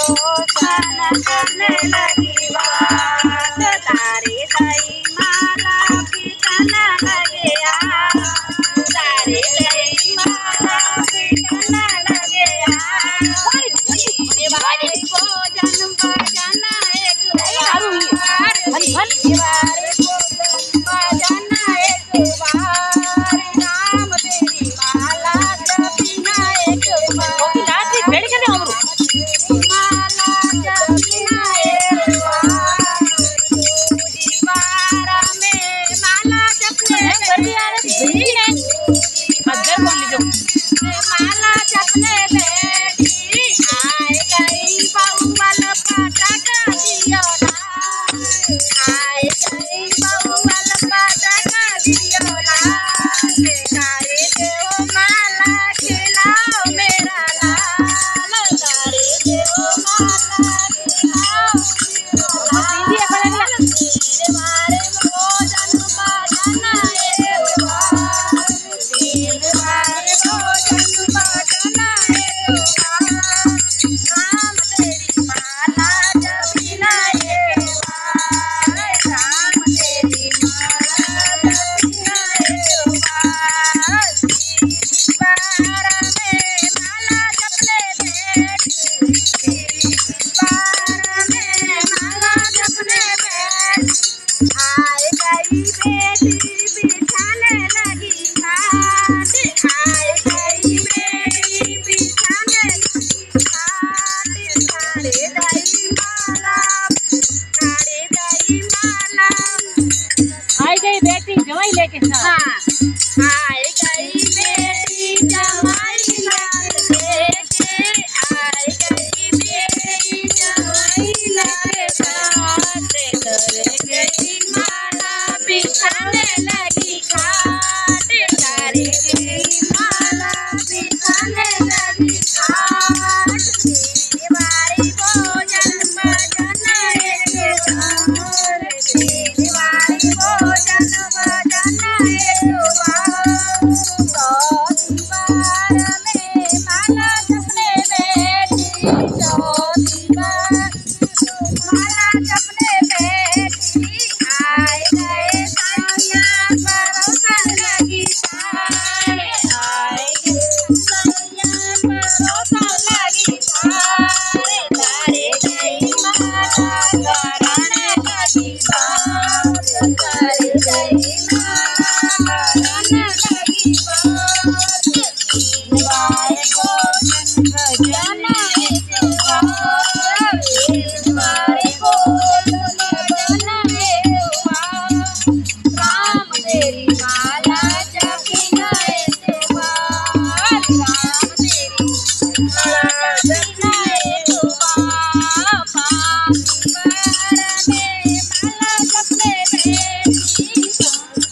भोजन करने लगी बात, तारे दही माला बिकने लगे तारे दही माला बिकने लगे दिवाली भोजन भजन एक बार, दिवाली भोजन भजन एक बार, राम तेरी माला जपिना एक बार, माला जपिना एक बार, दीवार में माला जपने माला जपने बैठी, आए गई बहुवल पटक दियो ना, आए गई बहुवल पटक दियो ना, तारे देओ माला खिलाओ मेरा लाल, तारे देओ माला खिलाओ मेरा लाल, दीवारे भोजन भजन एक बार, दीवारे भोजन भजन एक बार, राम तेरी माला जपिना एक बार, राम तेरी माला जपिना एक बार, दीवार में माला जपने बैठी, दीवार में माला जपने बैठी, आए गई बेटी बिछाने लगी खाट, आए गई बेटी बिछाने लगी खाट, तारे दही माला, तारे दही माला, आई गई बेटी जवाई लेके साथ। हाँ आए गई बेटी जमाई लेके, आए गई बेटी जमाई लेके साथ, कर गई माला बिछाने लगी खाट, तारे गई माला बिछाने लगी खाट, दिवाली भोजन भजन एक बार, दिवाली भोजन भजन एक बार, दीवार में माला जपने बैठी, दीवार माला जपने बैठी, आए गए साइया परोसन लगी थारे, आए गए साइया परोसन लगी थारे, तारे गई माला करने लगी बात, तारे गई माला करने लगी बात, दिवाली भोजन भजन एक बार, दिवाली भोजन भजन एक बार, राम तेरी माला जपिना एक बार, राम तेरी माला जपिना एक बार, दीवार में माला जपने बैठी,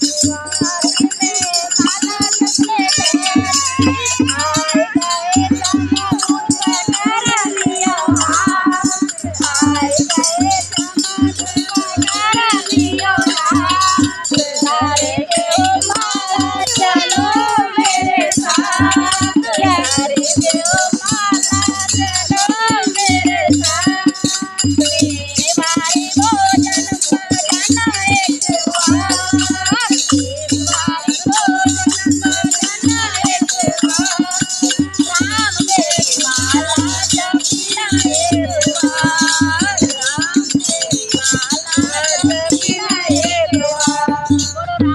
दीवार में माला जपने बैठी, आए गए जमानुन कर लिया हाथ, आए गए जमानुन कर लिया हाथ, तारे देओ माला चलो मेरे साथ, तारे देओ माला चलो मेरे साथ, दिवाली भोजन भजन एक बार, दिवाली भोजन भजन एक बार, राम तेरी माला जपिना एक